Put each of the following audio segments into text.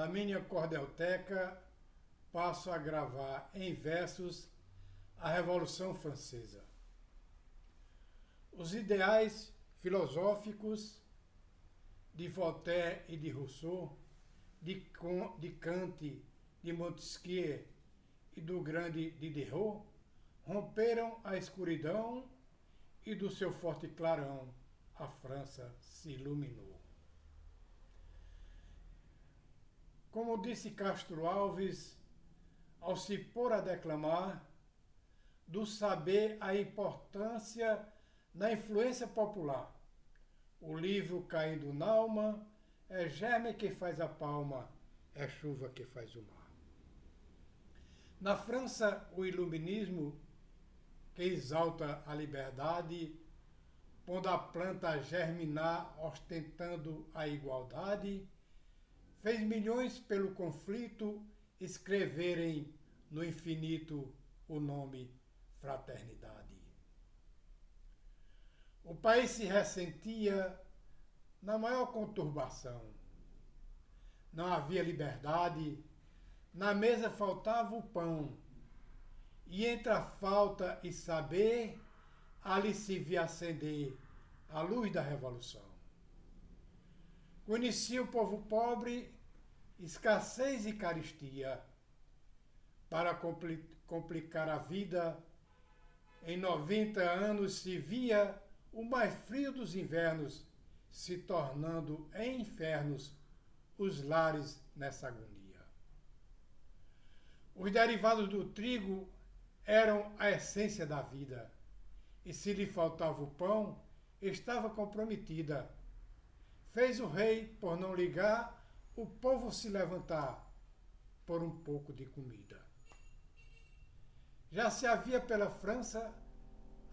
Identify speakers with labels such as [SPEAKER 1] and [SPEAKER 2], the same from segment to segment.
[SPEAKER 1] Da minha cordelteca passo a gravar em versos a Revolução Francesa. Os ideais filosóficos de Voltaire e de Rousseau, de Kant, de Montesquieu e do grande Diderot romperam a escuridão e do seu forte clarão a França se iluminou. Como disse Castro Alves, ao se pôr a declamar, do saber a importância na influência popular. O livro caindo na alma, é germe que faz a palma, é chuva que faz o mar. Na França, o iluminismo, que exalta a liberdade, pondo a planta a germinar, ostentando a igualdade, fez milhões pelo conflito escreverem no infinito o nome fraternidade. O país se ressentia na maior conturbação. Não havia liberdade, na mesa faltava o pão, e entre a falta e saber, ali se via acender a luz da revolução. Conhecia o povo pobre, escassez e carestia. Para complicar a vida, em 90 anos se via o mais frio dos invernos, se tornando em infernos os lares nessa agonia. Os derivados do trigo eram a essência da vida, e se lhe faltava o pão, estava comprometida. Fez o rei, por não ligar, o povo se levantar por um pouco de comida. Já se havia pela França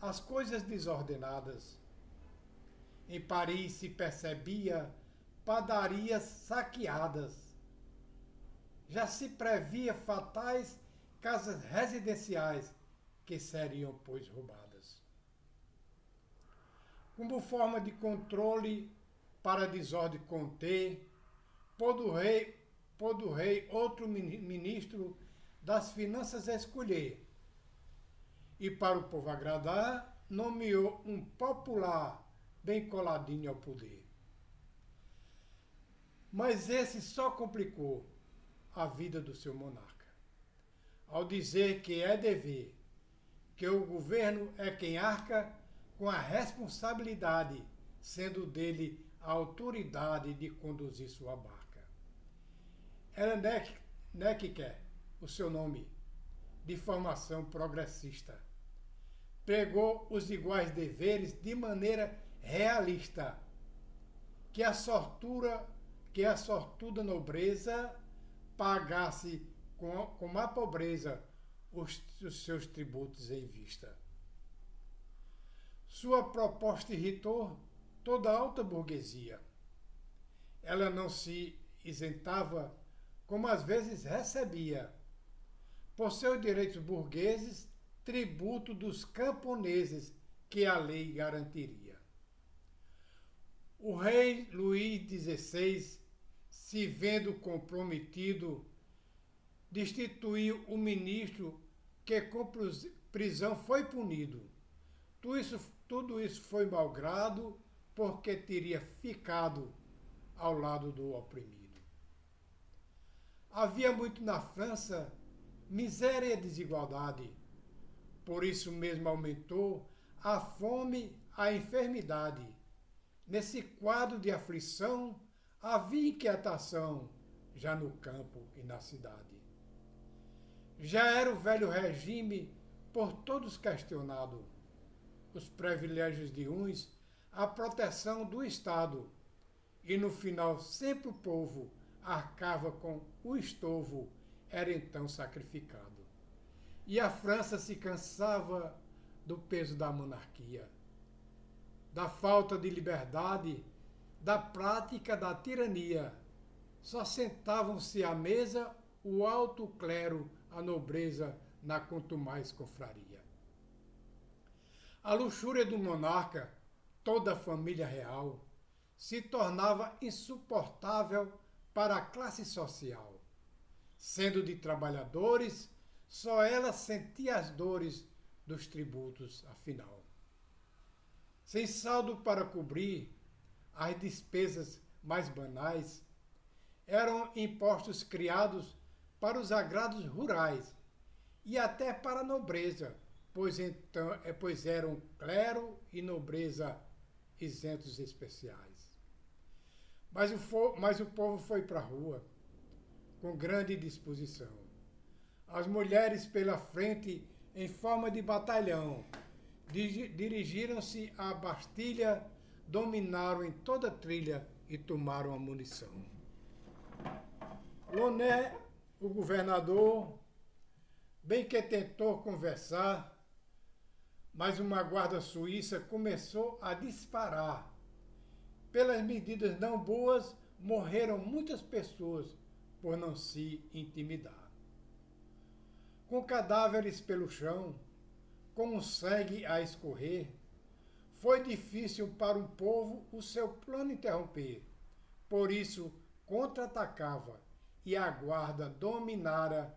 [SPEAKER 1] as coisas desordenadas. Em Paris se percebia padarias saqueadas. Já se previa fatais casas residenciais que seriam, pois, roubadas. Como forma de controle para a desordem conter, pôr do rei outro ministro das finanças a escolher, e para o povo agradar, nomeou um popular bem coladinho ao poder. Mas esse só complicou a vida do seu monarca, ao dizer que é dever, que o governo é quem arca com a responsabilidade, sendo dele a autoridade de conduzir sua barca. Era Necker, o seu nome, de formação progressista. Pregou os iguais deveres de maneira realista, que a sortuda nobreza pagasse com a pobreza os seus tributos em vista. Sua proposta irritou toda a alta burguesia. Ela não se isentava, como às vezes recebia, por seus direitos burgueses, tributo dos camponeses que a lei garantiria. O rei Luís XVI, se vendo comprometido, destituiu o ministro que com prisão foi punido. Tudo isso foi malgrado, porque teria ficado ao lado do oprimido. Havia muito na França miséria e desigualdade. Por isso mesmo aumentou a fome, a enfermidade. Nesse quadro de aflição, havia inquietação, já no campo e na cidade. Já era o velho regime por todos questionado. Os privilégios de uns, a proteção do Estado. E no final sempre o povo arcava com o estovo, era então sacrificado. E a França se cansava do peso da monarquia, da falta de liberdade, da prática da tirania. Só sentavam-se à mesa o alto clero, a nobreza, na contumaz confraria. A luxúria do monarca, toda a família real, se tornava insuportável para a classe social. Sendo de trabalhadores, só ela sentia as dores dos tributos, afinal. Sem saldo para cobrir as despesas mais banais, eram impostos criados para os agrados rurais e até para a nobreza, pois eram clero e nobreza isentos especiais. Mas o povo foi para a rua com grande disposição. As mulheres pela frente, em forma de batalhão, dirigiram-se à Bastilha, dominaram em toda a trilha e tomaram a munição. Launay, o governador, bem que tentou conversar, mas uma guarda suíça começou a disparar. Pelas medidas não boas, morreram muitas pessoas por não se intimidar. Com cadáveres pelo chão, com o sangue a escorrer, foi difícil para o povo o seu plano interromper. Por isso, contra-atacava e a guarda dominara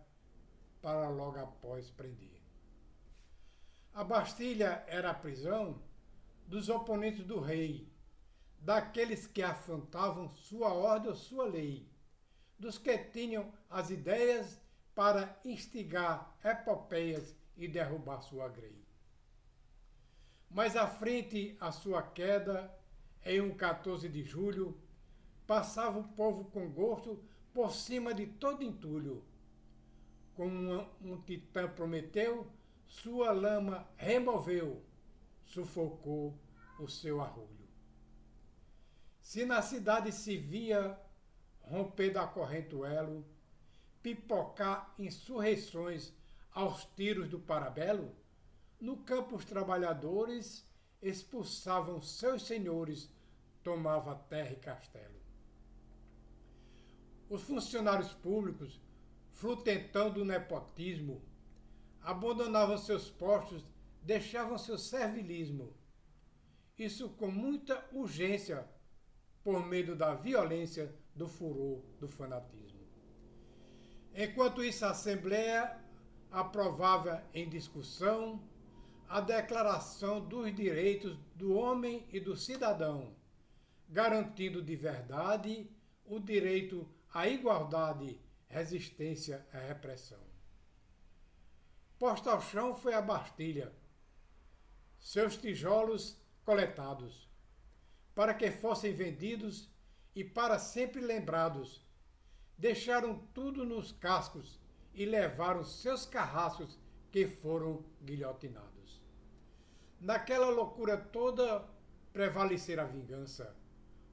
[SPEAKER 1] para logo após prender. A Bastilha era a prisão dos oponentes do rei, daqueles que afrontavam sua ordem ou sua lei, dos que tinham as ideias para instigar epopeias e derrubar sua grei. Mas à frente à sua queda, em um 14 de julho, passava o povo com gosto por cima de todo entulho. Como um titã prometeu, sua lama removeu, sufocou o seu arrulho. Se na cidade se via romper da corrente o elo, pipocar insurreições aos tiros do parabelo, no campo os trabalhadores expulsavam seus senhores, tomava terra e castelo. Os funcionários públicos, frutentando o nepotismo, abandonavam seus postos, deixavam seu servilismo. Isso com muita urgência, por medo da violência, do furor, do fanatismo. Enquanto isso, a Assembleia aprovava em discussão a Declaração dos Direitos do Homem e do Cidadão, garantindo de verdade o direito à igualdade, resistência à repressão. Posta ao chão foi a Bastilha, seus tijolos coletados, para que fossem vendidos e para sempre lembrados. Deixaram tudo nos cascos e levaram seus carrascos que foram guilhotinados. Naquela loucura toda prevalecera a vingança.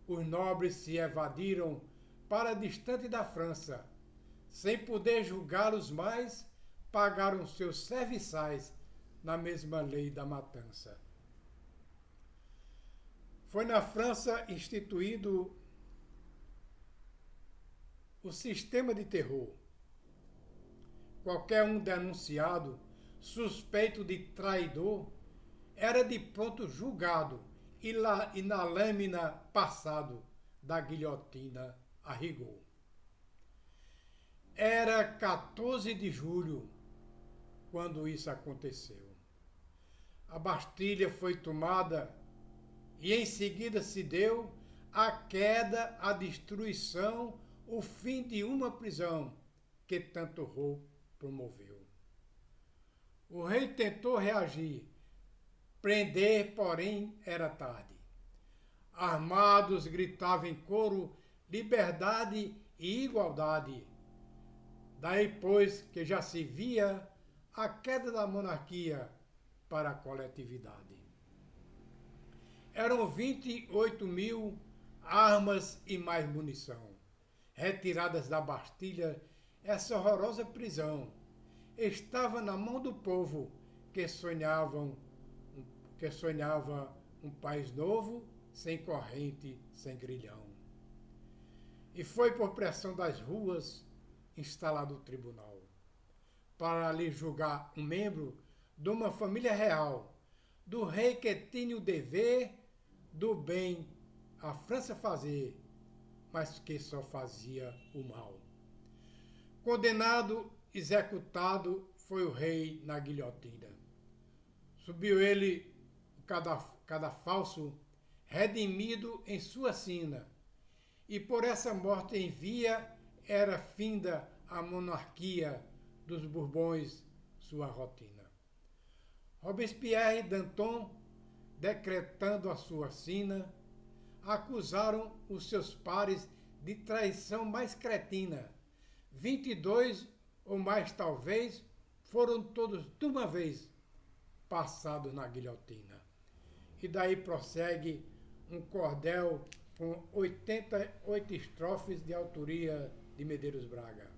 [SPEAKER 1] Os nobres se evadiram para distante da França. Sem poder julgá-los mais, pagaram seus serviçais na mesma lei da matança. Foi na França instituído o sistema de terror. Qualquer um denunciado, suspeito de traidor, era de pronto julgado e na lâmina passado da guilhotina a rigor. Era 14 de julho quando isso aconteceu. A Bastilha foi tomada e em seguida se deu a queda, a destruição, o fim de uma prisão que tanto horror promoveu. O rei tentou reagir, prender, porém, era tarde. Armados gritavam em coro liberdade e igualdade. Daí, pois, que já se via a queda da monarquia para a coletividade. Eram 28 mil armas e mais munição, retiradas da Bastilha. Essa horrorosa prisão estava na mão do povo que sonhava um país novo, sem corrente, sem grilhão. E foi por pressão das ruas instalado o tribunal, para ali julgar um membro de uma família real, do rei que tinha o dever do bem a França fazer, mas que só fazia o mal. Condenado, executado, foi o rei na guilhotina. Subiu ele, cadafalso, redimido em sua sina, e por essa morte em via era finda a monarquia dos Bourbons, sua rotina. Robespierre e Danton, decretando a sua sina, acusaram os seus pares de traição mais cretina. 22 ou mais talvez foram todos de uma vez passados na guilhotina. E daí prossegue um cordel com 88 estrofes de autoria de Medeiros Braga.